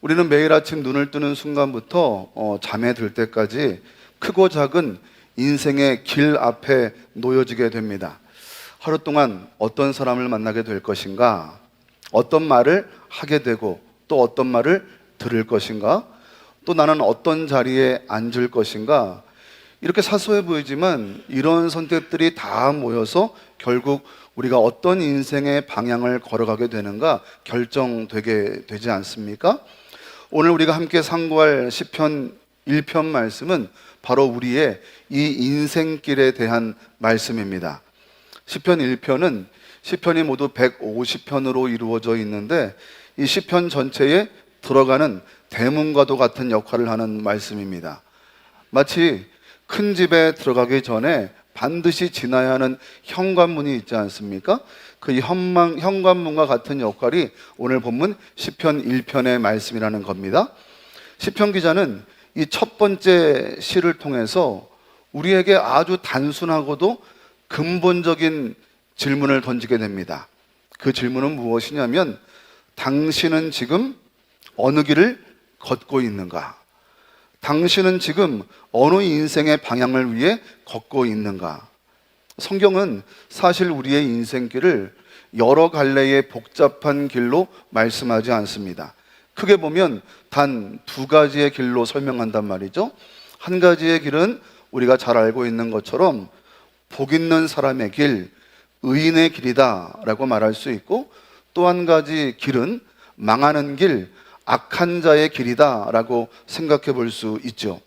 우리는 매일 아침 눈을 뜨는 순간부터 잠에 들 때까지 크고 작은 인생의 길 앞에 놓여지게 됩니다. 하루 동안 어떤 사람을 만나게 될 것인가, 어떤 말을 하게 되고 또 어떤 말을 들을 것인가, 또 나는 어떤 자리에 앉을 것인가. 이렇게 사소해 보이지만 이런 선택들이 다 모여서 결국 우리가 어떤 인생의 방향을 걸어가게 되는가 결정되게 되지 않습니까? 오늘 우리가 함께 상고할 시편 1편 말씀은 바로 우리의 이 인생길에 대한 말씀입니다. 시편 1편은 시편이 모두 150편으로 이루어져 있는데 이 시편 전체에 들어가는 대문과도 같은 역할을 하는 말씀입니다. 마치 큰 집에 들어가기 전에 반드시 지나야 하는 현관문이 있지 않습니까? 그 현관문과 같은 역할이 오늘 본문 시편 1편의 말씀이라는 겁니다. 시편 기자는 이 첫 번째 시를 통해서 우리에게 아주 단순하고도 근본적인 질문을 던지게 됩니다. 그 질문은 무엇이냐면, 당신은 지금 어느 길을 걷고 있는가? 당신은 지금 어느 인생의 방향을 위해 걷고 있는가? 성경은 사실 우리의 인생길을 여러 갈래의 복잡한 길로 말씀하지 않습니다. 크게 보면 단 두 가지의 길로 설명한단 말이죠. 한 가지의 길은 우리가 잘 알고 있는 것처럼 복 있는 사람의 길, 의인의 길이다 라고 말할 수 있고, 또 한 가지 길은 망하는 길, 악한 자의 길이다 라고 생각해 볼 수 있죠.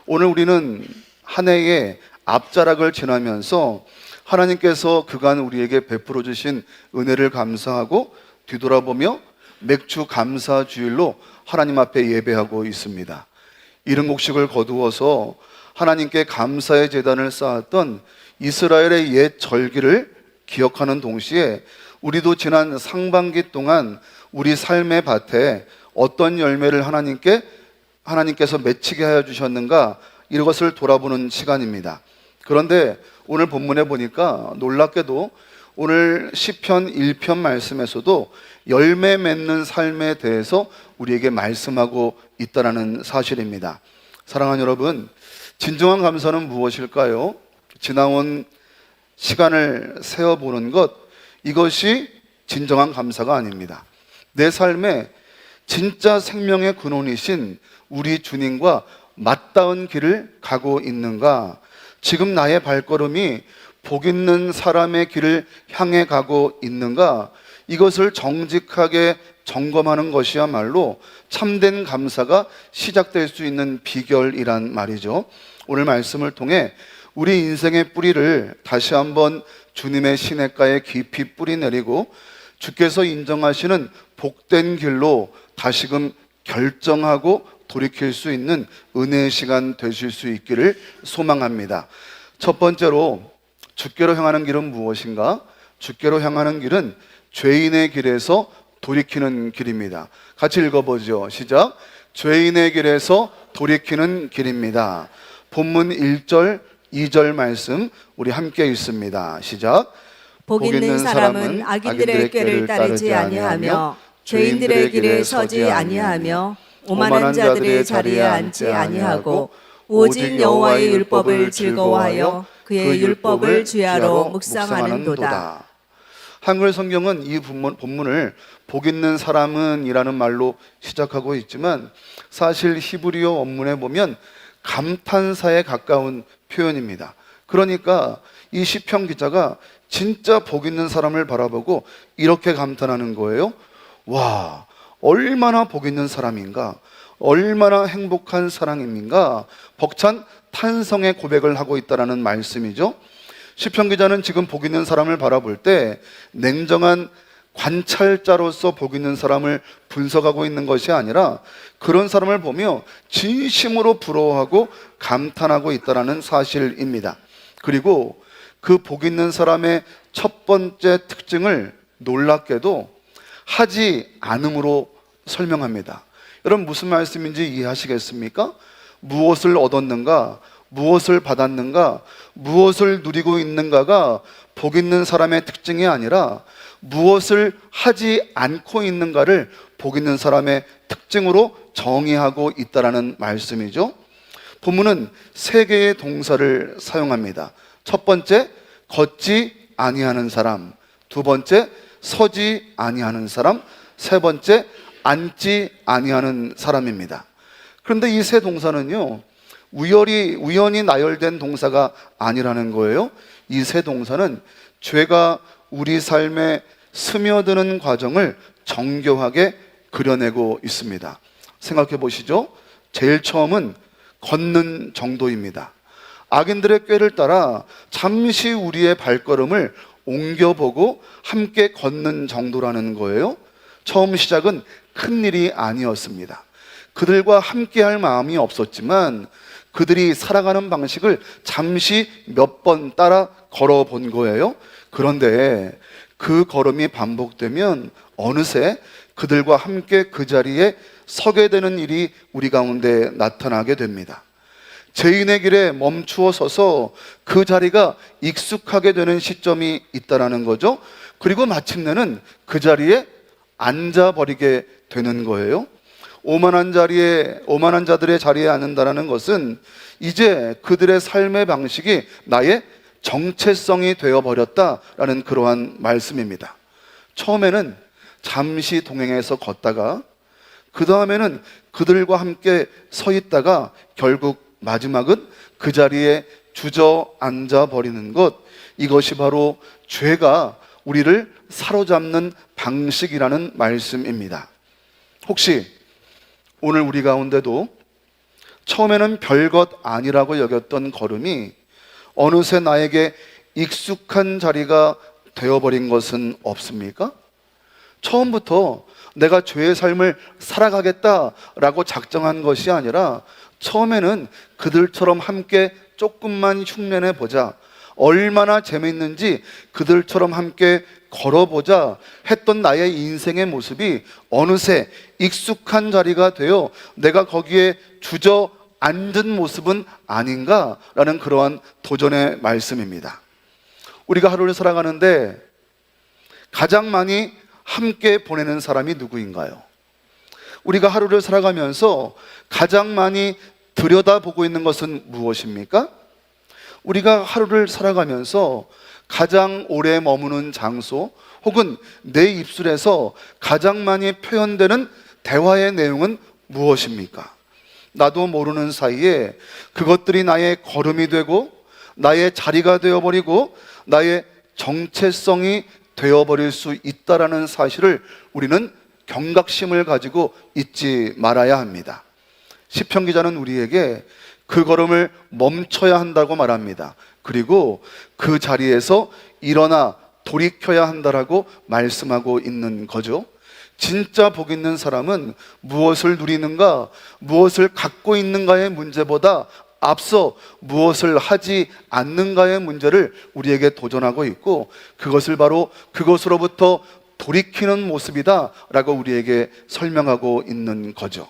오늘 우리는 한 해의 앞자락을 지나면서 하나님께서 그간 우리에게 베풀어 주신 은혜를 감사하고 뒤돌아보며 맥주 감사 주일로 하나님 앞에 예배하고 있습니다. 이른 곡식을 거두어서 하나님께 감사의 제단을 쌓았던 이스라엘의 옛 절기를 기억하는 동시에 우리도 지난 상반기 동안 우리 삶의 밭에 어떤 열매를 하나님께서 맺히게 하여 주셨는가, 이것을 돌아보는 시간입니다. 그런데 오늘 본문에 보니까 놀랍게도 오늘 시편 1편 말씀에서도 열매 맺는 삶에 대해서 우리에게 말씀하고 있다는 사실입니다. 사랑하는 여러분, 진정한 감사는 무엇일까요? 지나온 시간을 세어보는 것, 이것이 진정한 감사가 아닙니다. 내 삶에 진짜 생명의 근원이신 우리 주님과 맞닿은 길을 가고 있는가? 지금 나의 발걸음이 복 있는 사람의 길을 향해 가고 있는가? 이것을 정직하게 점검하는 것이야말로 참된 감사가 시작될 수 있는 비결이란 말이죠. 오늘 말씀을 통해 우리 인생의 뿌리를 다시 한번 주님의 시냇가에 깊이 뿌리내리고 주께서 인정하시는 복된 길로 다시금 결정하고 돌이킬 수 있는 은혜의 시간 되실 수 있기를 소망합니다. 첫 번째로, 주께로 향하는 길은 무엇인가? 주께로 향하는 길은 죄인의 길에서 돌이키는 길입니다. 같이 읽어보죠. 시작. 죄인의 길에서 돌이키는 길입니다. 본문 1절, 2절 말씀 우리 함께 읽습니다. 시작. 복 있는 사람은 악인들의 꾀를 따르지 아니하며 죄인들의 길에 서지 아니하며 오만한 자들의 자리에 앉지 아니하고 오직 여호와의 율법을 즐거워하여 그의 율법을 주야로 묵상하는도다. 한글 성경은 이 본문을 복 있는 사람은 이라는 말로 시작하고 있지만 사실 히브리어 원문에 보면 감탄사에 가까운 표현입니다. 그러니까 이 시편 기자가 진짜 복 있는 사람을 바라보고 이렇게 감탄하는 거예요. 와, 얼마나 복 있는 사람인가, 얼마나 행복한 사람인가, 벅찬 탄성의 고백을 하고 있다는 말씀이죠. 시편 기자는 지금 복 있는 사람을 바라볼 때 냉정한 관찰자로서 복 있는 사람을 분석하고 있는 것이 아니라 그런 사람을 보며 진심으로 부러워하고 감탄하고 있다는 사실입니다. 그리고 그 복 있는 사람의 첫 번째 특징을 놀랍게도 하지 않음으로 설명합니다. 여러분, 무슨 말씀인지 이해하시겠습니까? 무엇을 얻었는가, 무엇을 받았는가, 무엇을 누리고 있는가가 복 있는 사람의 특징이 아니라 무엇을 하지 않고 있는가를 복 있는 사람의 특징으로 정의하고 있다라는 말씀이죠. 본문은 세 개의 동사를 사용합니다. 첫 번째, 걷지 아니하는 사람. 두 번째, 서지 아니하는 사람. 세 번째, 앉지 아니하는 사람입니다. 그런데 이 세 동사는요, 우연히 나열된 동사가 아니라는 거예요. 이 세 동사는 죄가 우리 삶에 스며드는 과정을 정교하게 그려내고 있습니다. 생각해 보시죠. 제일 처음은 걷는 정도입니다. 악인들의 꾀를 따라 잠시 우리의 발걸음을 옮겨보고 함께 걷는 정도라는 거예요. 처음 시작은 큰 일이 아니었습니다. 그들과 함께할 마음이 없었지만 그들이 살아가는 방식을 잠시 몇 번 따라 걸어본 거예요. 그런데 그 걸음이 반복되면 어느새 그들과 함께 그 자리에 서게 되는 일이 우리 가운데 나타나게 됩니다. 죄인의 길에 멈추어 서서 그 자리가 익숙하게 되는 시점이 있다라는 거죠. 그리고 마침내는 그 자리에 앉아버리게 되는 거예요. 오만한 자들의 자리에 앉는다는 것은 이제 그들의 삶의 방식이 나의 정체성이 되어버렸다라는 그러한 말씀입니다. 처음에는 잠시 동행해서 걷다가 그 다음에는 그들과 함께 서 있다가 결국 마지막은 그 자리에 주저앉아 버리는 것, 이것이 바로 죄가 우리를 사로잡는 방식이라는 말씀입니다. 혹시 오늘 우리 가운데도 처음에는 별것 아니라고 여겼던 걸음이 어느새 나에게 익숙한 자리가 되어버린 것은 없습니까? 처음부터 내가 죄의 삶을 살아가겠다라고 작정한 것이 아니라 처음에는 그들처럼 함께 조금만 흉내내 보자, 얼마나 재미있는지 그들처럼 함께 걸어보자 했던 나의 인생의 모습이 어느새 익숙한 자리가 되어 내가 거기에 주저앉은 모습은 아닌가라는 그러한 도전의 말씀입니다. 우리가 하루를 살아가는데 가장 많이 함께 보내는 사람이 누구인가요? 우리가 하루를 살아가면서 가장 많이 들여다보고 있는 것은 무엇입니까? 우리가 하루를 살아가면서 가장 오래 머무는 장소 혹은 내 입술에서 가장 많이 표현되는 대화의 내용은 무엇입니까? 나도 모르는 사이에 그것들이 나의 걸음이 되고 나의 자리가 되어버리고 나의 정체성이 되어버릴 수 있다라는 사실을 우리는 경각심을 가지고 잊지 말아야 합니다. 시편 기자는 우리에게 그 걸음을 멈춰야 한다고 말합니다. 그리고 그 자리에서 일어나 돌이켜야 한다라고 말씀하고 있는 거죠. 진짜 복 있는 사람은 무엇을 누리는가, 무엇을 갖고 있는가의 문제보다 앞서 무엇을 하지 않는가의 문제를 우리에게 도전하고 있고 그것을 바로 그것으로부터 돌이키는 모습이다 라고 우리에게 설명하고 있는 거죠.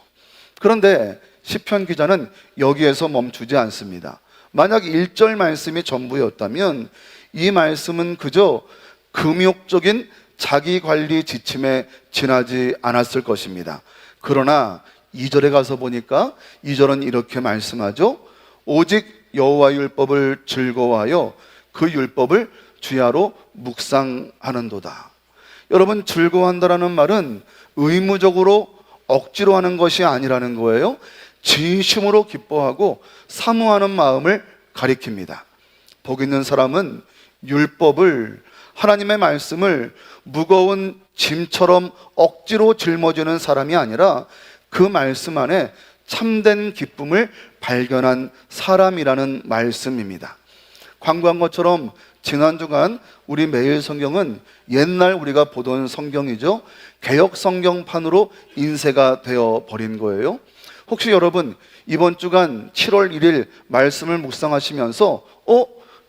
그런데 시편 기자는 여기에서 멈추지 않습니다. 만약 1절 말씀이 전부였다면 이 말씀은 그저 금욕적인 자기관리 지침에 지나지 않았을 것입니다. 그러나 2절에 가서 보니까 2절은 이렇게 말씀하죠. 오직 여호와 율법을 즐거워하여 그 율법을 주야로 묵상하는도다. 여러분, 즐거워한다라는 말은 의무적으로 억지로 하는 것이 아니라는 거예요. 진심으로 기뻐하고 사모하는 마음을 가리킵니다. 복 있는 사람은 율법을, 하나님의 말씀을 무거운 짐처럼 억지로 짊어지는 사람이 아니라 그 말씀 안에 참된 기쁨을 발견한 사람이라는 말씀입니다. 광고한 것처럼 지난 주간 우리 매일 성경은 옛날 우리가 보던 성경이죠. 개역 성경판으로 인쇄가 되어 버린 거예요. 혹시 여러분 이번 주간 7월 1일 말씀을 묵상하시면서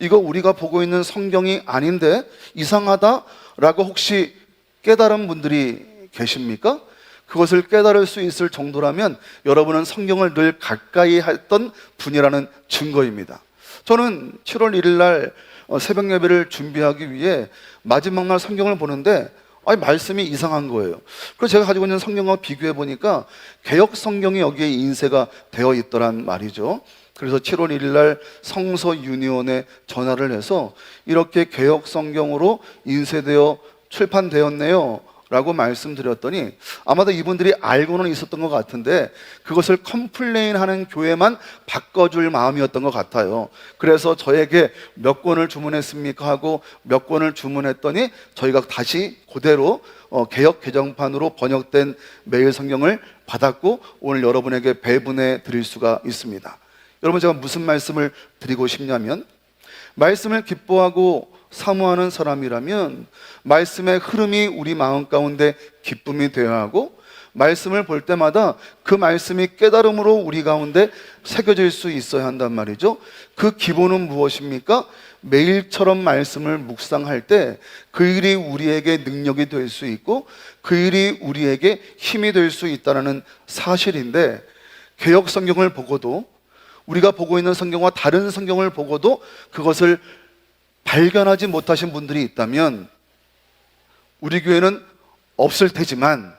이거 우리가 보고 있는 성경이 아닌데 이상하다라고 혹시 깨달은 분들이 계십니까? 그것을 깨달을 수 있을 정도라면 여러분은 성경을 늘 가까이 했던 분이라는 증거입니다. 저는 7월 1일 날 새벽 예배를 준비하기 위해 마지막 날 성경을 보는데 말씀이 이상한 거예요. 그래서 제가 가지고 있는 성경과 비교해 보니까 개역 성경이 여기에 인쇄가 되어 있더란 말이죠. 그래서 7월 1일 날 성서 유니온에 전화를 해서 이렇게 개역 성경으로 인쇄되어 출판되었네요 라고 말씀드렸더니 아마도 이분들이 알고는 있었던 것 같은데 그것을 컴플레인하는 교회만 바꿔줄 마음이었던 것 같아요. 그래서 저에게 몇 권을 주문했습니까 하고 몇 권을 주문했더니 저희가 다시 그대로 개역 개정판으로 번역된 매일 성경을 받았고 오늘 여러분에게 배분해 드릴 수가 있습니다. 여러분, 제가 무슨 말씀을 드리고 싶냐면, 말씀을 기뻐하고 사모하는 사람이라면 말씀의 흐름이 우리 마음 가운데 기쁨이 되어야 하고, 말씀을 볼 때마다 그 말씀이 깨달음으로 우리 가운데 새겨질 수 있어야 한단 말이죠. 그 기본은 무엇입니까? 매일처럼 말씀을 묵상할 때 그 일이 우리에게 능력이 될 수 있고 그 일이 우리에게 힘이 될 수 있다는 사실인데, 개역 성경을 보고도, 우리가 보고 있는 성경과 다른 성경을 보고도 그것을 발견하지 못하신 분들이 있다면 우리 교회는 없을 테지만,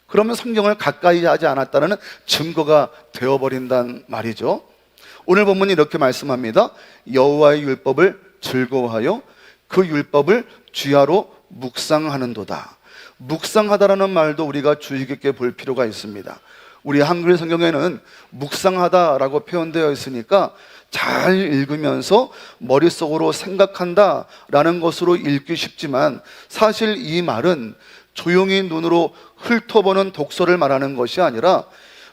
그러면 성경을 가까이 하지 않았다는 증거가 되어버린단 말이죠. 오늘 본문이 이렇게 말씀합니다. 여호와의 율법을 즐거워하여 그 율법을 주야로 묵상하는도다. 묵상하다라는 말도 우리가 주의 깊게 볼 필요가 있습니다. 우리 한글 성경에는 묵상하다라고 표현되어 있으니까 잘 읽으면서 머릿속으로 생각한다라는 것으로 읽기 쉽지만, 사실 이 말은 조용히 눈으로 훑어보는 독서를 말하는 것이 아니라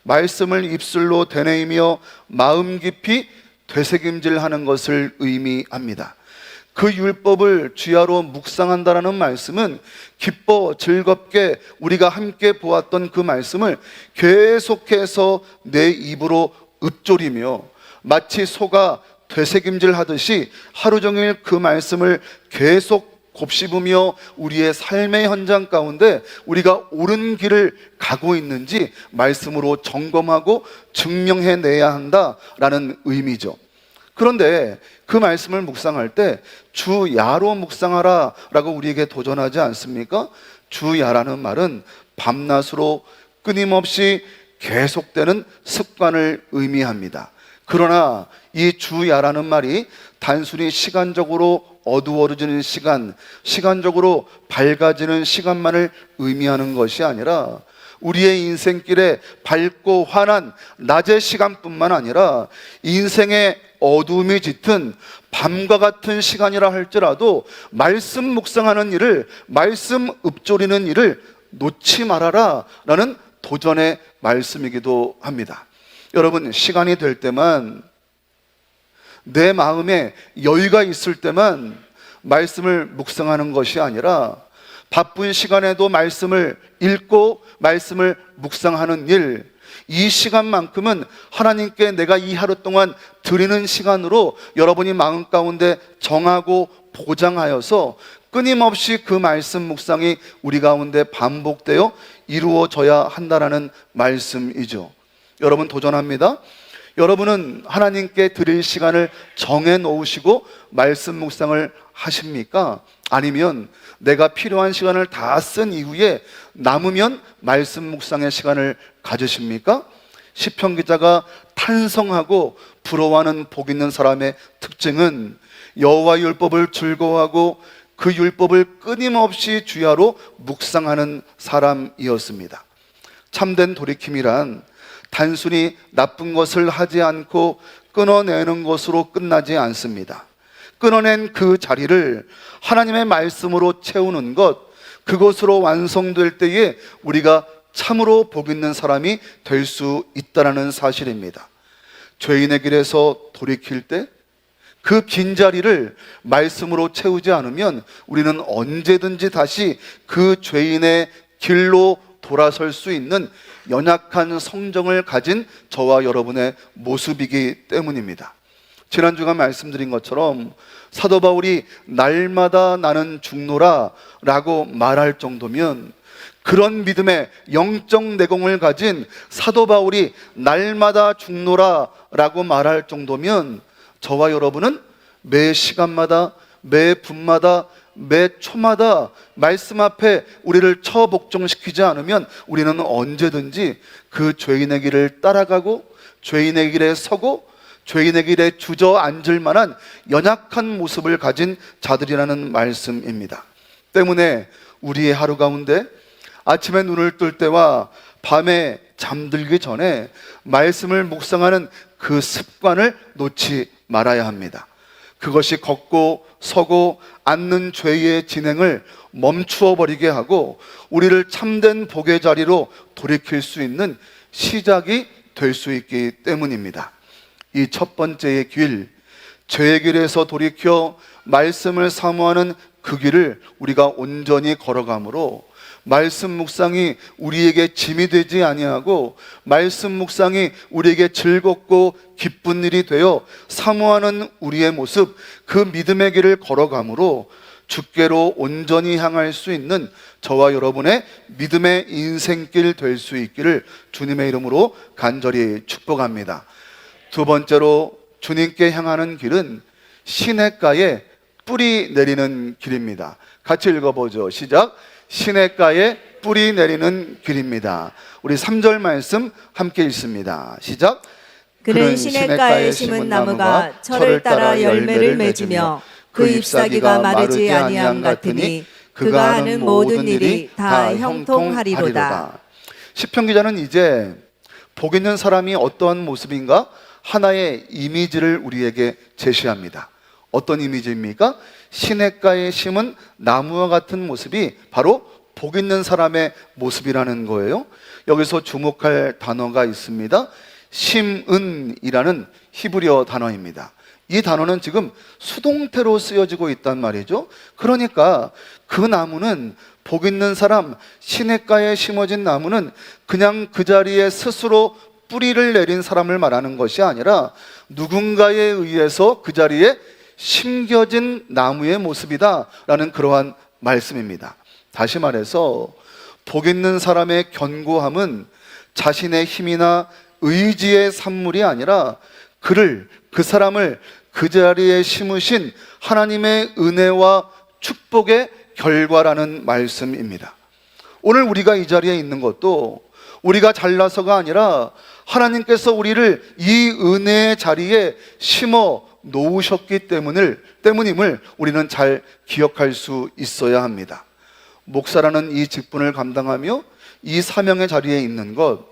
말씀을 입술로 되뇌이며 마음 깊이 되새김질하는 것을 의미합니다. 그 율법을 주야로 묵상한다라는 말씀은 기뻐 즐겁게 우리가 함께 보았던 그 말씀을 계속해서 내 입으로 읊조리며 마치 소가 되새김질 하듯이 하루 종일 그 말씀을 계속 곱씹으며 우리의 삶의 현장 가운데 우리가 옳은 길을 가고 있는지 말씀으로 점검하고 증명해내야 한다라는 의미죠. 그런데 그 말씀을 묵상할 때 주야로 묵상하라 라고 우리에게 도전하지 않습니까? 주야라는 말은 밤낮으로 끊임없이 계속되는 습관을 의미합니다. 그러나 이 주야라는 말이 단순히 시간적으로 어두워지는 시간, 시간적으로 밝아지는 시간만을 의미하는 것이 아니라 우리의 인생길에 밝고 환한 낮의 시간뿐만 아니라 인생의 어두움이 짙은 밤과 같은 시간이라 할지라도 말씀 묵상하는 일을, 말씀 읊조리는 일을 놓지 말아라 라는 도전의 말씀이기도 합니다. 여러분, 시간이 될 때만, 내 마음에 여유가 있을 때만 말씀을 묵상하는 것이 아니라 바쁜 시간에도 말씀을 읽고 말씀을 묵상하는 일, 이 시간만큼은 하나님께 내가 이 하루 동안 드리는 시간으로 여러분이 마음 가운데 정하고 보장하여서 끊임없이 그 말씀 묵상이 우리 가운데 반복되어 이루어져야 한다는 말씀이죠. 여러분, 도전합니다. 여러분은 하나님께 드릴 시간을 정해 놓으시고 말씀 묵상을 하십니까? 아니면 내가 필요한 시간을 다 쓴 이후에 남으면 말씀 묵상의 시간을 가지십니까? 시편 기자가 탄성하고 부러워하는 복 있는 사람의 특징은 여호와 율법을 즐거워하고 그 율법을 끊임없이 주야로 묵상하는 사람이었습니다. 참된 돌이킴이란 단순히 나쁜 것을 하지 않고 끊어내는 것으로 끝나지 않습니다. 끊어낸 그 자리를 하나님의 말씀으로 채우는 것, 그것으로 완성될 때에 우리가 참으로 복 있는 사람이 될 수 있다는 사실입니다. 죄인의 길에서 돌이킬 때 그 빈자리를 말씀으로 채우지 않으면 우리는 언제든지 다시 그 죄인의 길로 돌아설 수 있는 연약한 성정을 가진 저와 여러분의 모습이기 때문입니다. 지난주가 말씀드린 것처럼 사도 바울이 날마다 나는 죽노라 라고 말할 정도면, 그런 믿음의 영적 내공을 가진 사도 바울이 날마다 죽노라 라고 말할 정도면 저와 여러분은 매 시간마다 매 분마다 매 초마다 말씀 앞에 우리를 처복종시키지 않으면 우리는 언제든지 그 죄인의 길을 따라가고 죄인의 길에 서고 죄인의 길에 주저앉을 만한 연약한 모습을 가진 자들이라는 말씀입니다. 때문에 우리의 하루 가운데 아침에 눈을 뜰 때와 밤에 잠들기 전에 말씀을 묵상하는 그 습관을 놓지 말아야 합니다. 그것이 걷고 서고 앉는 죄의 진행을 멈추어 버리게 하고 우리를 참된 복의 자리로 돌이킬 수 있는 시작이 될 수 있기 때문입니다. 이 첫 번째의 길, 죄의 길에서 돌이켜 말씀을 사모하는 그 길을 우리가 온전히 걸어가므로 말씀 묵상이 우리에게 짐이 되지 아니하고 말씀 묵상이 우리에게 즐겁고 기쁜 일이 되어 사모하는 우리의 모습, 그 믿음의 길을 걸어가므로 주께로 온전히 향할 수 있는 저와 여러분의 믿음의 인생길 될 수 있기를 주님의 이름으로 간절히 축복합니다. 두 번째로 주님께 향하는 길은 시냇가에 뿌리 내리는 길입니다. 같이 읽어보죠. 시작. 시냇가에 뿌리 내리는 길입니다. 우리 3절 말씀 함께 읽습니다. 시작. 그는 시냇가에 심은 나무가 철을 따라 열매를 맺으며 그 잎사귀가 마르지 아니함 같으니 그가 하는 모든 일이 다 형통하리로다. 시편 기자는 이제 복 있는 사람이 어떠한 모습인가 하나의 이미지를 우리에게 제시합니다. 어떤 이미지입니까? 시냇가에 심은 나무와 같은 모습이 바로 복 있는 사람의 모습이라는 거예요. 여기서 주목할 단어가 있습니다. 심은이라는 히브리어 단어입니다. 이 단어는 지금 수동태로 쓰여지고 있단 말이죠. 그러니까 그 나무는 복 있는 사람, 시냇가에 심어진 나무는 그냥 그 자리에 스스로 뿌리를 내린 사람을 말하는 것이 아니라 누군가에 의해서 그 자리에 심겨진 나무의 모습이다라는 그러한 말씀입니다. 다시 말해서 복 있는 사람의 견고함은 자신의 힘이나 의지의 산물이 아니라 그 사람을 그 자리에 심으신 하나님의 은혜와 축복의 결과라는 말씀입니다. 오늘 우리가 이 자리에 있는 것도 우리가 잘나서가 아니라 하나님께서 우리를 이 은혜의 자리에 심어 놓으셨기 때문임을 우리는 잘 기억할 수 있어야 합니다. 목사라는 이 직분을 감당하며 이 사명의 자리에 있는 것,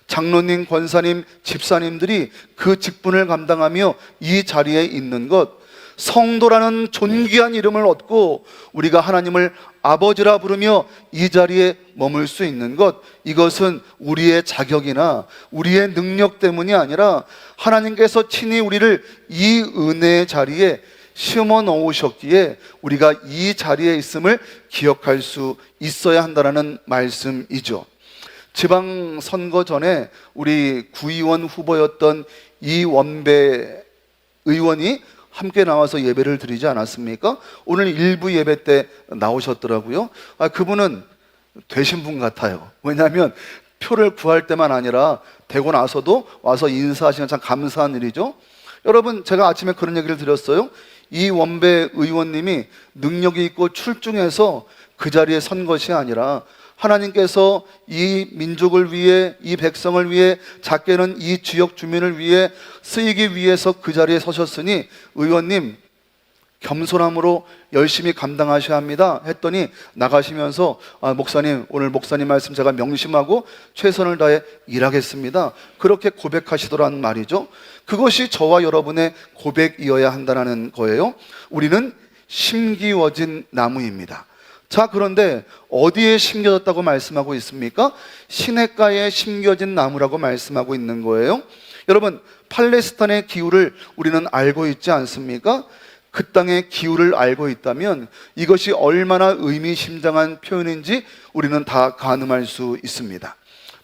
장로님, 권사님, 집사님들이 그 직분을 감당하며 이 자리에 있는 것, 성도라는 존귀한 이름을 얻고 우리가 하나님을 아버지라 부르며 이 자리에 머물 수 있는 것, 이것은 우리의 자격이나 우리의 능력 때문이 아니라 하나님께서 친히 우리를 이 은혜의 자리에 심어 놓으셨기에 우리가 이 자리에 있음을 기억할 수 있어야 한다는 말씀이죠. 지방선거 전에 우리 구의원 후보였던 이원배 의원이 함께 나와서 예배를 드리지 않았습니까? 오늘 일부 예배 때 나오셨더라고요. 그분은 되신 분 같아요. 왜냐하면 표를 구할 때만 아니라 되고 나서도 와서 인사하시는 참 감사한 일이죠. 여러분, 제가 아침에 그런 얘기를 드렸어요. 이원배 의원님이 능력이 있고 출중해서 그 자리에 선 것이 아니라 하나님께서 이 민족을 위해, 이 백성을 위해, 작게는 이 지역 주민을 위해 쓰이기 위해서 그 자리에 서셨으니 의원님 겸손함으로 열심히 감당하셔야 합니다 했더니 나가시면서 목사님, 오늘 목사님 말씀 제가 명심하고 최선을 다해 일하겠습니다, 그렇게 고백하시더란 말이죠. 그것이 저와 여러분의 고백이어야 한다는 거예요. 우리는 심기워진 나무입니다. 자, 그런데 어디에 심겨졌다고 말씀하고 있습니까? 시냇가에 심겨진 나무라고 말씀하고 있는 거예요. 여러분, 팔레스타인의 기후를 우리는 알고 있지 않습니까? 그 땅의 기후를 알고 있다면 이것이 얼마나 의미심장한 표현인지 우리는 다 가늠할 수 있습니다.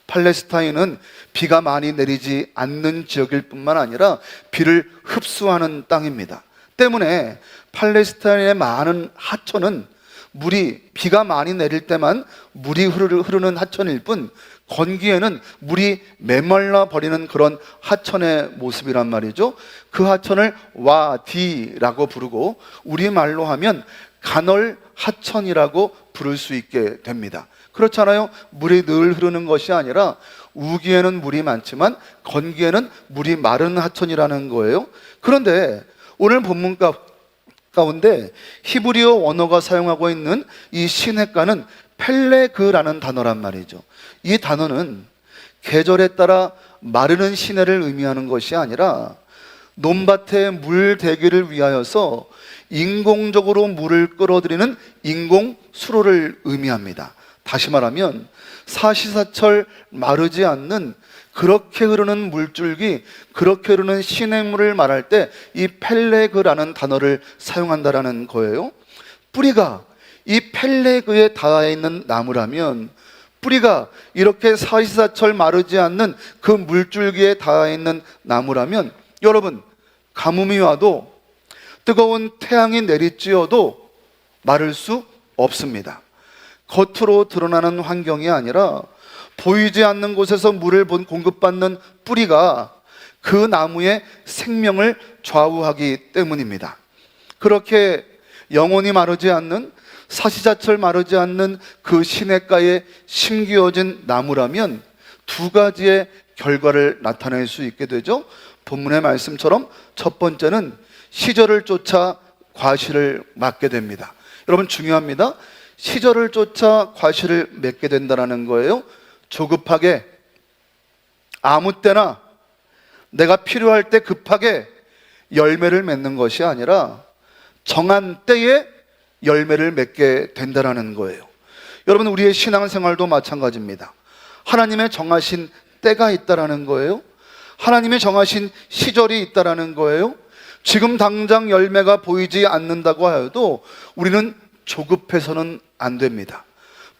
팔레스타인은 비가 많이 내리지 않는 지역일 뿐만 아니라 비를 흡수하는 땅입니다. 때문에 팔레스타인의 많은 하천은 비가 많이 내릴 때만 물이 흐르는 하천일 뿐 건기에는 물이 메말라 버리는 그런 하천의 모습이란 말이죠. 그 하천을 와디라고 부르고 우리말로 하면 간헐 하천이라고 부를 수 있게 됩니다. 그렇잖아요. 물이 늘 흐르는 것이 아니라 우기에는 물이 많지만 건기에는 물이 마른 하천이라는 거예요. 그런데 오늘 본문 가운데 히브리어 원어가 사용하고 있는 이 시냇가는 펠레그라는 단어란 말이죠. 이 단어는 계절에 따라 마르는 시내를 의미하는 것이 아니라 논밭에 물 대기를 위하여서 인공적으로 물을 끌어들이는 인공 수로를 의미합니다. 다시 말하면 사시사철 마르지 않는 그렇게 흐르는 물줄기, 그렇게 흐르는 시냇물을 말할 때 이 펠레그라는 단어를 사용한다라는 거예요. 뿌리가 이 펠레그에 닿아 있는 나무라면, 뿌리가 이렇게 사시사철 마르지 않는 그 물줄기에 닿아 있는 나무라면, 여러분, 가뭄이 와도 뜨거운 태양이 내리쬐어도 마를 수 없습니다. 겉으로 드러나는 환경이 아니라 보이지 않는 곳에서 물을 공급받는 뿌리가 그 나무의 생명을 좌우하기 때문입니다. 그렇게 영원히 마르지 않는, 사시사철 마르지 않는 그 시냇가에 심기어진 나무라면 두 가지의 결과를 나타낼 수 있게 되죠. 본문의 말씀처럼 첫 번째는 시절을 쫓아 과실을 맺게 됩니다. 여러분, 중요합니다. 시절을 쫓아 과실을 맺게 된다는 거예요. 조급하게, 아무 때나 내가 필요할 때 급하게 열매를 맺는 것이 아니라 정한 때에 열매를 맺게 된다는 거예요. 여러분, 우리의 신앙생활도 마찬가지입니다. 하나님의 정하신 때가 있다라는 거예요. 하나님의 정하신 시절이 있다라는 거예요. 지금 당장 열매가 보이지 않는다고 하여도 우리는 조급해서는 안 됩니다.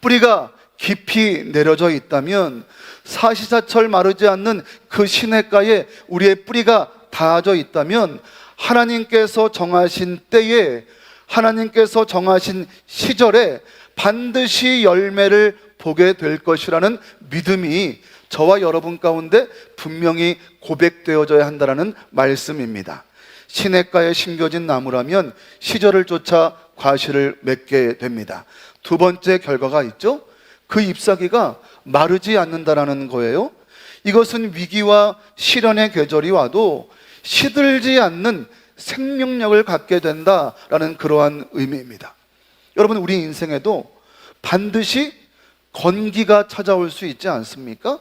뿌리가 깊이 내려져 있다면 사시사철 마르지 않는 그 시냇가에 우리의 뿌리가 닿아져 있다면 하나님께서 정하신 때에, 하나님께서 정하신 시절에 반드시 열매를 보게 될 것이라는 믿음이 저와 여러분 가운데 분명히 고백되어져야 한다는 말씀입니다. 시냇가에 심겨진 나무라면 시절을 쫓아 과실을 맺게 됩니다. 두 번째 결과가 있죠. 그 잎사귀가 마르지 않는다라는 거예요. 이것은 위기와 시련의 계절이 와도 시들지 않는 생명력을 갖게 된다라는 그러한 의미입니다. 여러분, 우리 인생에도 반드시 건기가 찾아올 수 있지 않습니까?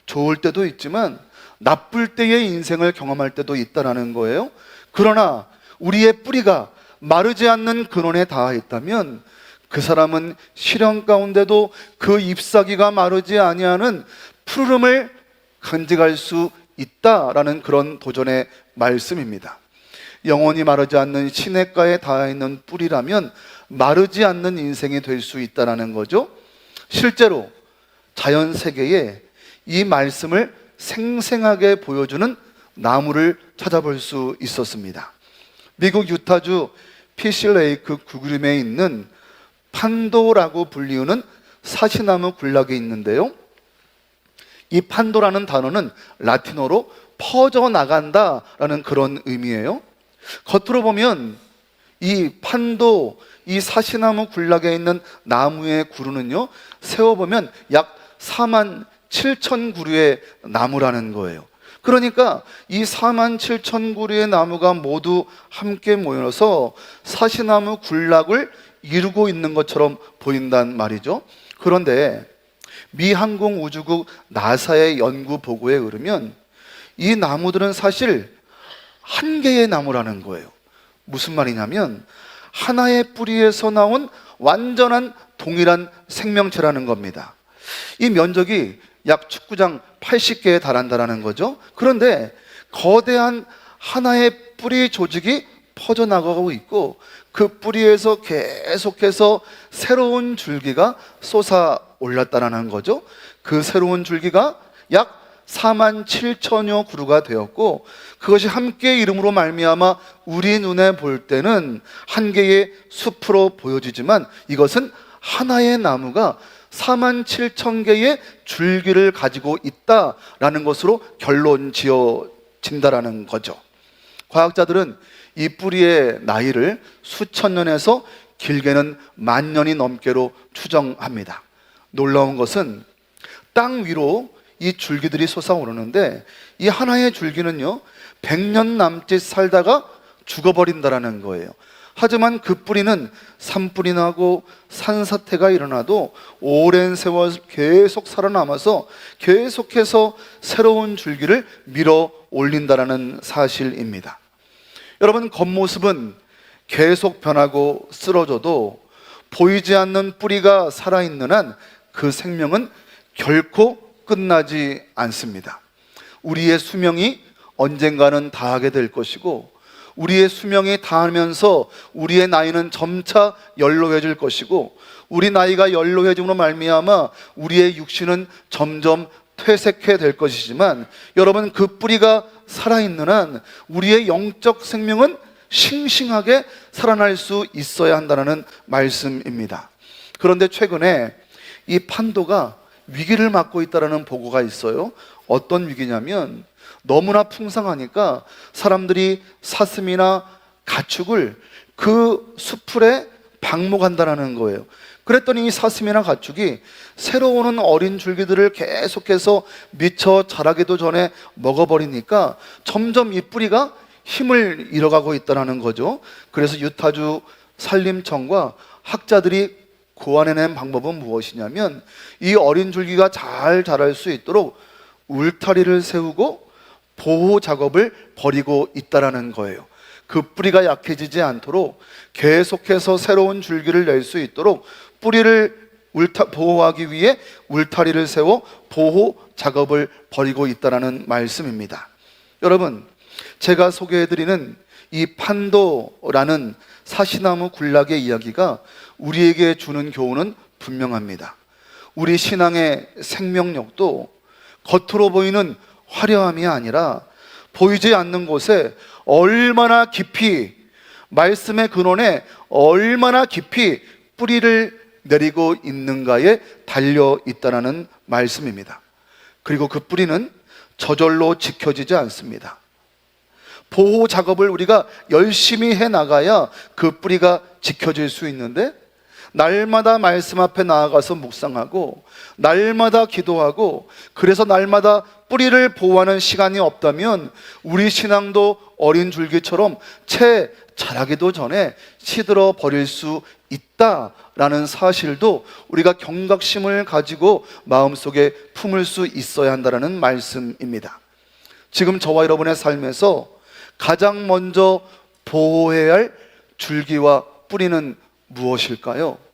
좋을 때도 있지만 나쁠 때의 인생을 경험할 때도 있다라는 거예요. 그러나 우리의 뿌리가 마르지 않는 근원에 닿아 있다면 그 사람은 시련 가운데도 그 잎사귀가 마르지 아니하는 푸르름을 간직할 수 있다라는 그런 도전의 말씀입니다. 영원히 마르지 않는 시냇가에 닿아 있는 뿌리라면 마르지 않는 인생이 될 수 있다라는 거죠. 실제로 자연 세계에 이 말씀을 생생하게 보여주는 나무를 찾아볼 수 있었습니다. 미국 유타주 피실레이크 구름에 있는 판도라고 불리우는 사시나무 군락이 있는데요. 이 판도라는 단어는 라틴어로 퍼져나간다라는 그런 의미예요. 겉으로 보면 이 판도, 이 사시나무 군락에 있는 나무의 구루는요, 세어보면 약 4만 7천 구류의 나무라는 거예요. 그러니까 이 4만 7천 구류의 나무가 모두 함께 모여서 사시나무 군락을 이루고 있는 것처럼 보인단 말이죠. 그런데 미 항공우주국 나사의 연구 보고에 의하면 이 나무들은 사실 한 개의 나무라는 거예요. 무슨 말이냐면 하나의 뿌리에서 나온 완전한 동일한 생명체라는 겁니다. 이 면적이 약 축구장 80개에 달한다는 거죠. 그런데 거대한 하나의 뿌리 조직이 퍼져나가고 있고 그 뿌리에서 계속해서 새로운 줄기가 솟아 올랐다는 거죠. 그 새로운 줄기가 약 4만 7천여 그루가 되었고 그것이 함께 이름으로 말미암아 우리 눈에 볼 때는 한 개의 숲으로 보여지지만 이것은 하나의 나무가 4만 7천 개의 줄기를 가지고 있다라는 것으로 결론 지어진다라는 거죠. 과학자들은 이 뿌리의 나이를 수천 년에서 길게는 만 년이 넘게로 추정합니다. 놀라운 것은 땅 위로 이 줄기들이 솟아오르는데 이 하나의 줄기는요 100년 남짓 살다가 죽어버린다라는 거예요. 하지만 그 뿌리는 산불이 나고 산사태가 일어나도 오랜 세월 계속 살아남아서 계속해서 새로운 줄기를 밀어 올린다라는 사실입니다. 여러분, 겉모습은 계속 변하고 쓰러져도 보이지 않는 뿌리가 살아있는 한 그 생명은 결코 끝나지 않습니다. 우리의 수명이 언젠가는 다하게 될 것이고, 우리의 수명이 다하면서 우리의 나이는 점차 연로해질 것이고, 우리 나이가 연로해짐으로 말미암아 우리의 육신은 점점 퇴색해 될 것이지만, 여러분, 그 뿌리가 살아있는 한 우리의 영적 생명은 싱싱하게 살아날 수 있어야 한다는 말씀입니다. 그런데 최근에 이 판도가 위기를 맞고 있다는 보고가 있어요. 어떤 위기냐면 너무나 풍성하니까 사람들이 사슴이나 가축을 그 수풀에 방목한다는 거예요. 그랬더니 이 사슴이나 가축이 새로 오는 어린 줄기들을 계속해서 미쳐 자라기도 전에 먹어버리니까 점점 이 뿌리가 힘을 잃어가고 있다는 거죠. 그래서 유타주 산림청과 학자들이 고안해낸 방법은 무엇이냐면 이 어린 줄기가 잘 자랄 수 있도록 울타리를 세우고 보호 작업을 벌이고 있다는 거예요. 그 뿌리가 약해지지 않도록 계속해서 새로운 줄기를 낼 수 있도록 뿌리를 보호하기 위해 울타리를 세워 보호 작업을 벌이고 있다는 말씀입니다. 여러분, 제가 소개해드리는 이 판도라는 사시나무 군락의 이야기가 우리에게 주는 교훈은 분명합니다. 우리 신앙의 생명력도 겉으로 보이는 화려함이 아니라 보이지 않는 곳에 얼마나 깊이, 말씀의 근원에 얼마나 깊이 뿌리를 내리고 있는가에 달려 있다는 말씀입니다. 그리고 그 뿌리는 저절로 지켜지지 않습니다. 보호 작업을 우리가 열심히 해 나가야 그 뿌리가 지켜질 수 있는데, 날마다 말씀 앞에 나아가서 묵상하고 날마다 기도하고 그래서 날마다 뿌리를 보호하는 시간이 없다면 우리 신앙도 어린 줄기처럼 채 자라기도 전에 시들어 버릴 수 있다라는 사실도 우리가 경각심을 가지고 마음속에 품을 수 있어야 한다는 말씀입니다. 지금 저와 여러분의 삶에서 가장 먼저 보호해야 할 줄기와 뿌리는 무엇일까요?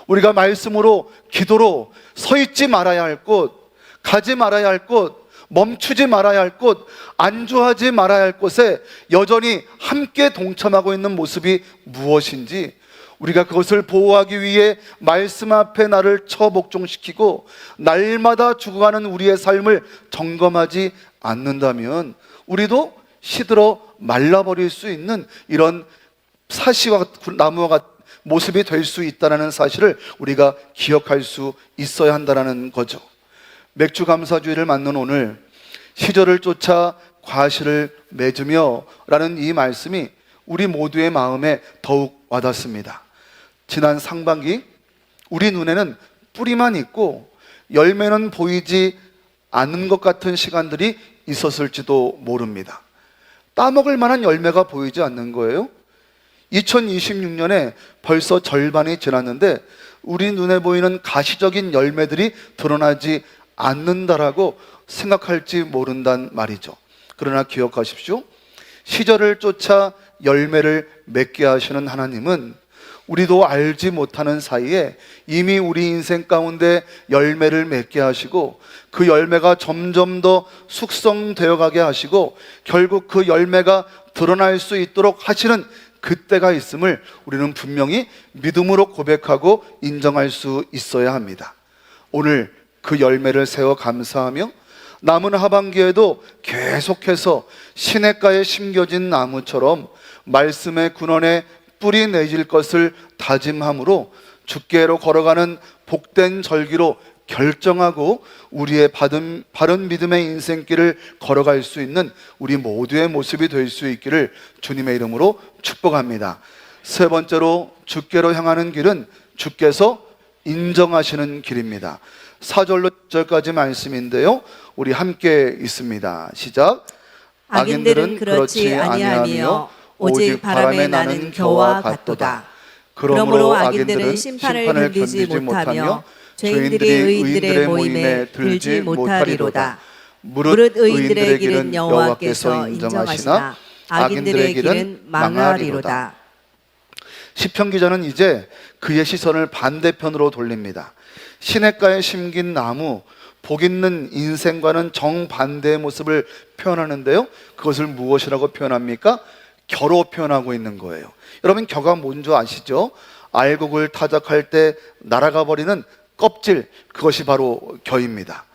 우리가 말씀으로, 기도로 서 있지 말아야 할 곳, 가지 말아야 할 곳, 멈추지 말아야 할 곳, 안주하지 말아야 할 곳에 여전히 함께 동참하고 있는 모습이 무엇인지, 우리가 그것을 보호하기 위해 말씀 앞에 나를 처복종시키고 날마다 죽어가는 우리의 삶을 점검하지 않는다면 우리도 시들어 말라버릴 수 있는 이런 사시와 나무와 같은 모습이 될 수 있다는 사실을 우리가 기억할 수 있어야 한다는 거죠. 맥주 감사주의를 맞는 오늘, 시절을 쫓아 과실을 맺으며 라는 이 말씀이 우리 모두의 마음에 더욱 와닿습니다. 지난 상반기 우리 눈에는 뿌리만 있고 열매는 보이지 않는 것 같은 시간들이 있었을지도 모릅니다. 따먹을 만한 열매가 보이지 않는 거예요. 2026년에 벌써 절반이 지났는데 우리 눈에 보이는 가시적인 열매들이 드러나지 않는다라고 생각할지 모른단 말이죠. 그러나 기억하십시오. 시절을 쫓아 열매를 맺게 하시는 하나님은 우리도 알지 못하는 사이에 이미 우리 인생 가운데 열매를 맺게 하시고 그 열매가 점점 더 숙성되어 가게 하시고 결국 그 열매가 드러날 수 있도록 하시는 그때가 있음을 우리는 분명히 믿음으로 고백하고 인정할 수 있어야 합니다. 오늘 그 열매를 세워 감사하며 남은 하반기에도 계속해서 시냇가에 심겨진 나무처럼 말씀의 근원에 뿌리 내질 것을 다짐함으로 주께로 걸어가는 복된 절기로 결정하고 우리의 바른 믿음의 인생길을 걸어갈 수 있는 우리 모두의 모습이 될 수 있기를 주님의 이름으로 축복합니다. 세 번째로, 주께로 향하는 길은 주께서 인정하시는 길입니다. 4절로 6절까지 말씀인데요, 우리 함께 있습니다. 시작. 악인들은 그렇지 아니하며 오직 바람에 나는 겨와 같도다. 그러므로 악인들은 심판을 견디지 못하며 죄인들이 의인들의 모임에 들지 못하리로다. 무릇 의인들의 길은 여호와께서 인정하시나 악인들의 길은 망하리로다. 시편 기자는 이제 그의 시선을 반대편으로 돌립니다. 시냇가에 심긴 나무, 복 있는 인생과는 정반대의 모습을 표현하는데요, 그것을 무엇이라고 표현합니까? 겨로 표현하고 있는 거예요. 여러분, 겨가 뭔지 아시죠? 알곡을 타작할 때 날아가 버리는 껍질, 그것이 바로 겨입니다.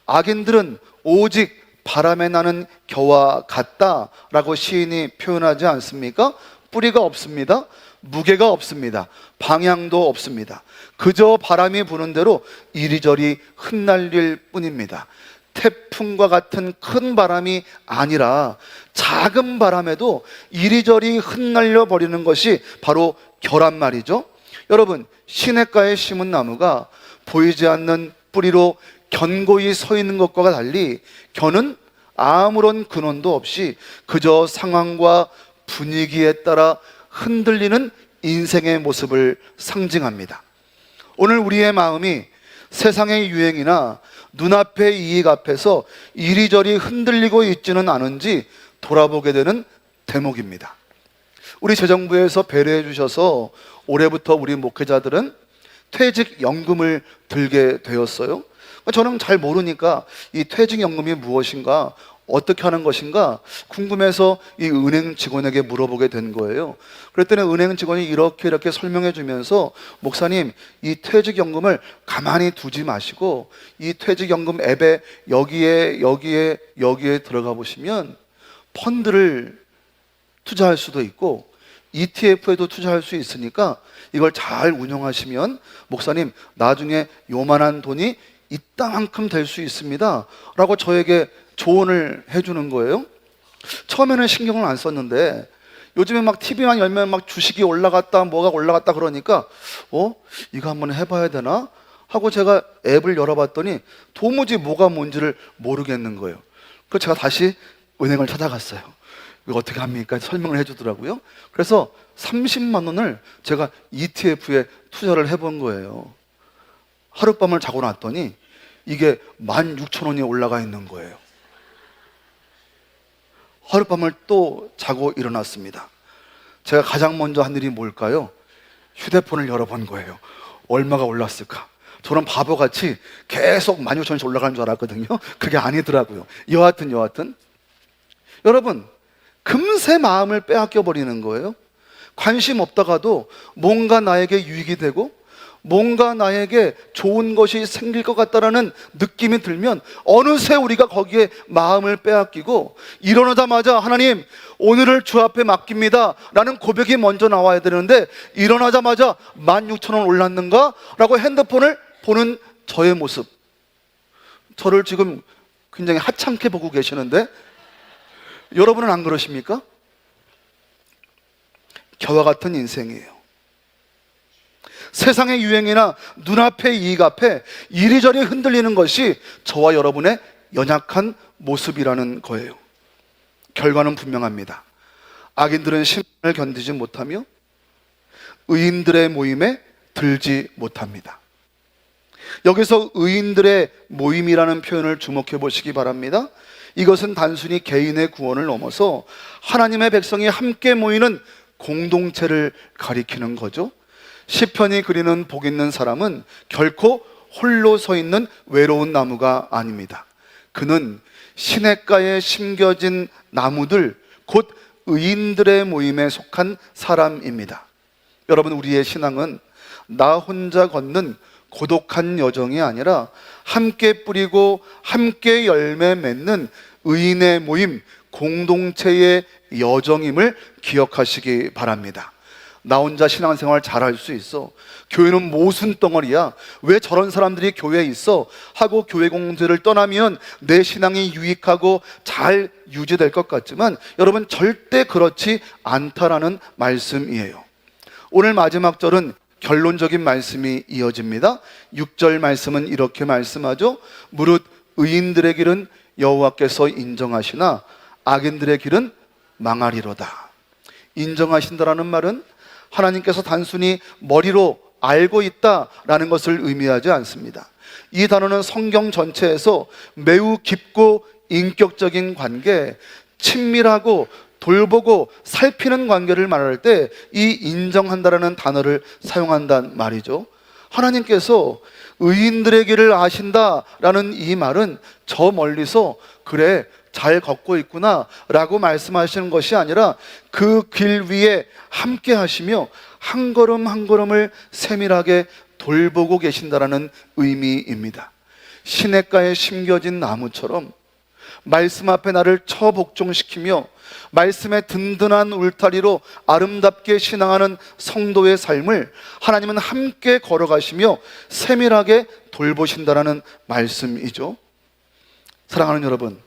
악인들은 오직 바람에 나는 겨와 같다라고 시인이 표현하지 않습니까? 뿌리가 없습니다. 무게가 없습니다. 방향도 없습니다. 그저 바람이 부는 대로 이리저리 흩날릴 뿐입니다. 태풍과 같은 큰 바람이 아니라 작은 바람에도 이리저리 흩날려 버리는 것이 바로 겨란 말이죠. 여러분, 시냇가에 심은 나무가 보이지 않는 뿌리로 견고히 서 있는 것과 달리 겨는 아무런 근원도 없이 그저 상황과 분위기에 따라 흔들리는 인생의 모습을 상징합니다. 오늘 우리의 마음이 세상의 유행이나 눈앞의 이익 앞에서 이리저리 흔들리고 있지는 않은지 돌아보게 되는 대목입니다. 우리 재정부에서 배려해 주셔서 올해부터 우리 목회자들은 퇴직연금을 들게 되었어요. 저는 잘 모르니까 이 퇴직연금이 무엇인가, 어떻게 하는 것인가 궁금해서 이 은행 직원에게 물어보게 된 거예요. 그랬더니 은행 직원이 이렇게 설명해 주면서, 목사님, 이 퇴직연금을 가만히 두지 마시고 이 퇴직연금 앱에 여기에 들어가 보시면 펀드를 투자할 수도 있고 ETF에도 투자할 수 있으니까 이걸 잘 운영하시면 목사님, 나중에 요만한 돈이 이따만큼 될 수 있습니다 라고 저에게 조언을 해주는 거예요. 처음에는 신경을 안 썼는데 요즘에 막 TV만 열면 막 주식이 올라갔다 뭐가 올라갔다 그러니까 이거 한번 해봐야 되나 하고 제가 앱을 열어봤더니 도무지 뭐가 뭔지를 모르겠는 거예요. 그래서 제가 다시 은행을 찾아갔어요. 이거 어떻게 합니까? 설명을 해주더라고요. 그래서 30만 원을 제가 ETF에 투자를 해본 거예요. 하룻밤을 자고 났더니 이게 16,000원이 올라가 있는 거예요. 하룻밤을 또 자고 일어났습니다. 제가 가장 먼저 한 일이 뭘까요? 휴대폰을 열어본 거예요. 얼마가 올랐을까? 저는 바보같이 계속 16,000원씩 올라가는 줄 알았거든요. 그게 아니더라고요. 여하튼 여러분, 금세 마음을 빼앗겨 버리는 거예요. 관심 없다가도 뭔가 나에게 유익이 되고 뭔가 나에게 좋은 것이 생길 것 같다라는 느낌이 들면 어느새 우리가 거기에 마음을 빼앗기고, 일어나자마자 하나님, 오늘을 주 앞에 맡깁니다 라는 고백이 먼저 나와야 되는데 일어나자마자 16,000원 올랐는가? 라고 핸드폰을 보는 저의 모습, 저를 지금 굉장히 하찮게 보고 계시는데 여러분은 안 그러십니까? 겨와 같은 인생이에요. 세상의 유행이나 눈앞의 이익 앞에 이리저리 흔들리는 것이 저와 여러분의 연약한 모습이라는 거예요. 결과는 분명합니다. 악인들은 심판을 견디지 못하며 의인들의 모임에 들지 못합니다. 여기서 의인들의 모임이라는 표현을 주목해 보시기 바랍니다. 이것은 단순히 개인의 구원을 넘어서 하나님의 백성이 함께 모이는 공동체를 가리키는 거죠. 시편이 그리는 복 있는 사람은 결코 홀로 서 있는 외로운 나무가 아닙니다. 그는 시냇가에 심겨진 나무들, 곧 의인들의 모임에 속한 사람입니다. 여러분, 우리의 신앙은 나 혼자 걷는 고독한 여정이 아니라 함께 뿌리고 함께 열매 맺는 의인의 모임, 공동체의 여정임을 기억하시기 바랍니다. 나 혼자 신앙생활 잘할 수 있어. 교회는 모순 덩어리야. 왜 저런 사람들이 교회에 있어? 하고 교회 공동체를 떠나면 내 신앙이 유익하고 잘 유지될 것 같지만 여러분, 절대 그렇지 않다라는 말씀이에요. 오늘 마지막 절은 결론적인 말씀이 이어집니다. 6절 말씀은 이렇게 말씀하죠. 무릇 의인들의 길은 여호와께서 인정하시나 악인들의 길은 망하리로다. 인정하신다라는 말은 하나님께서 단순히 머리로 알고 있다라는 것을 의미하지 않습니다. 이 단어는 성경 전체에서 매우 깊고 인격적인 관계, 친밀하고 돌보고 살피는 관계를 말할 때 이 인정한다라는 단어를 사용한단 말이죠. 하나님께서 의인들의 길을 아신다라는 이 말은 저 멀리서 그래 잘 걷고 있구나 라고 말씀하시는 것이 아니라 그 길 위에 함께 하시며 한 걸음 한 걸음을 세밀하게 돌보고 계신다라는 의미입니다. 시냇가에 심겨진 나무처럼 말씀 앞에 나를 처복종시키며 말씀의 든든한 울타리로 아름답게 신앙하는 성도의 삶을 하나님은 함께 걸어가시며 세밀하게 돌보신다라는 말씀이죠. 사랑하는 여러분,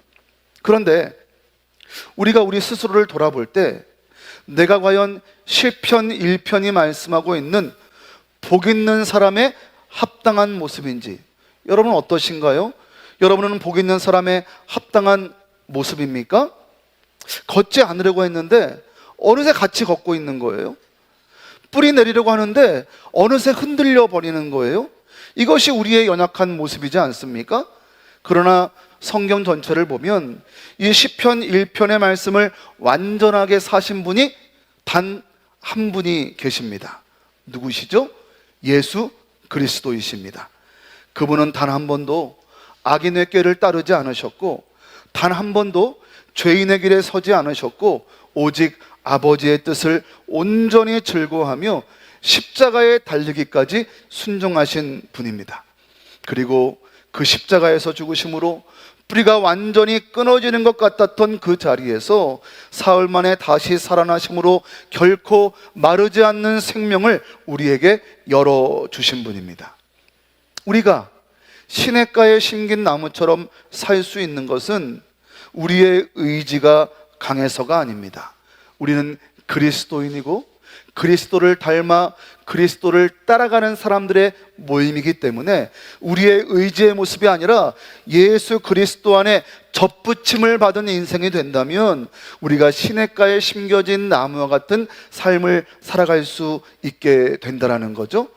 그런데 우리가 우리 스스로를 돌아볼 때 내가 과연 시편 1편이 말씀하고 있는 복 있는 사람의 합당한 모습인지, 여러분은 어떠신가요? 여러분은 복 있는 사람의 합당한 모습입니까? 걷지 않으려고 했는데 어느새 같이 걷고 있는 거예요. 뿌리 내리려고 하는데 어느새 흔들려 버리는 거예요. 이것이 우리의 연약한 모습이지 않습니까? 그러나 성경 전체를 보면 이 시편 1편의 말씀을 완전하게 사신 분이 단 한 분이 계십니다. 누구시죠? 예수 그리스도이십니다. 그분은 단 한 번도 악인의 꾀를 따르지 않으셨고 단 한 번도 죄인의 길에 서지 않으셨고 오직 아버지의 뜻을 온전히 즐거워하며 십자가에 달리기까지 순종하신 분입니다. 그리고 그 십자가에서 죽으심으로 뿌리가 완전히 끊어지는 것 같았던 그 자리에서 사흘 만에 다시 살아나심으로 결코 마르지 않는 생명을 우리에게 열어주신 분입니다. 우리가 시냇가에 심긴 나무처럼 살 수 있는 것은 우리의 의지가 강해서가 아닙니다. 우리는 그리스도인이고 그리스도를 닮아 그리스도를 따라가는 사람들의 모임이기 때문에 우리의 의지의 모습이 아니라 예수 그리스도 안에 접붙임을 받은 인생이 된다면 우리가 시냇가에 심겨진 나무와 같은 삶을 살아갈 수 있게 된다는 거죠.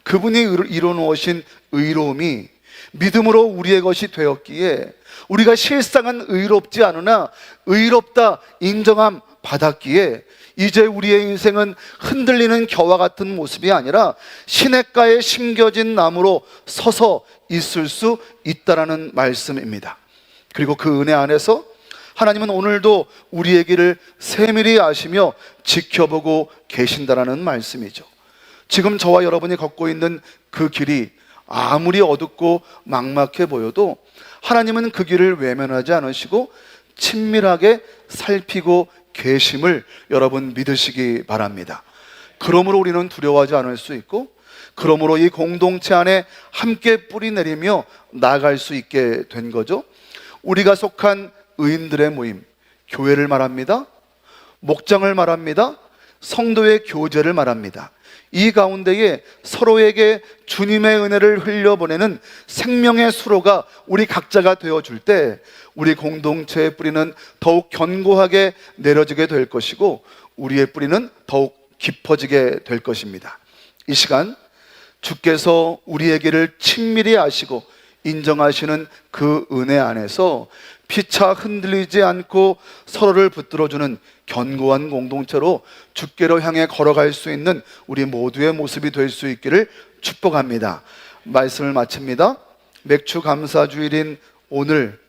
그분이 이뤄놓으신 의로움이 믿음으로 우리의 것이 되었기에 우리가 실상은 의롭지 않으나 의롭다 인정함 받았기에 이제 우리의 인생은 흔들리는 겨와 같은 모습이 아니라 시냇가에 심겨진 나무로 서서 있을 수 있다라는 말씀입니다. 그리고 그 은혜 안에서 하나님은 오늘도 우리의 길을 세밀히 아시며 지켜보고 계신다라는 말씀이죠. 지금 저와 여러분이 걷고 있는 그 길이 아무리 어둡고 막막해 보여도 하나님은 그 길을 외면하지 않으시고 친밀하게 살피고 계심을 여러분 믿으시기 바랍니다. 그러므로 우리는 두려워하지 않을 수 있고 그러므로 이 공동체 안에 함께 뿌리 내리며 나아갈 수 있게 된 거죠. 우리가 속한 의인들의 모임, 교회를 말합니다. 목장을 말합니다. 성도의 교제를 말합니다. 이 가운데에 서로에게 주님의 은혜를 흘려보내는 생명의 수로가 우리 각자가 되어줄 때 우리 공동체의 뿌리는 더욱 견고하게 내려지게 될 것이고 우리의 뿌리는 더욱 깊어지게 될 것입니다. 이 시간 주께서 우리에게를 친밀히 아시고 인정하시는 그 은혜 안에서 피차 흔들리지 않고 서로를 붙들어주는 견고한 공동체로 주께로 향해 걸어갈 수 있는 우리 모두의 모습이 될 수 있기를 축복합니다. 말씀을 마칩니다. 맥주 감사주일인 오늘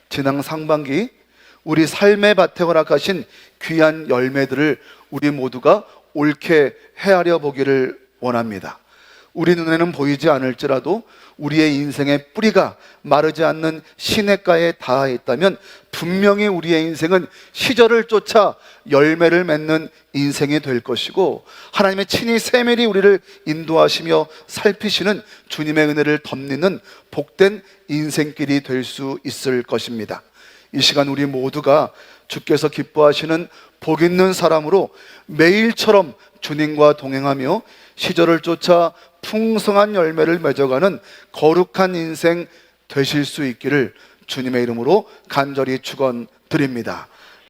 지난 상반기 우리 삶의 밭에 허락하신 귀한 열매들을 우리 모두가 옳게 헤아려 보기를 원합니다. 우리 눈에는 보이지 않을지라도 우리의 인생의 뿌리가 마르지 않는 시냇가에 닿아 있다면 분명히 우리의 인생은 시절을 쫓아 열매를 맺는 인생이 될 것이고, 하나님의 친히 세밀히 우리를 인도하시며 살피시는 주님의 은혜를 덧입는 복된 인생길이 될 수 있을 것입니다. 이 시간 우리 모두가 주께서 기뻐하시는 복 있는 사람으로 매일처럼 주님과 동행하며 시절을 쫓아 풍성한 열매를 맺어가는 거룩한 인생 되실 수 있기를 주님의 이름으로 간절히 축원드립니다.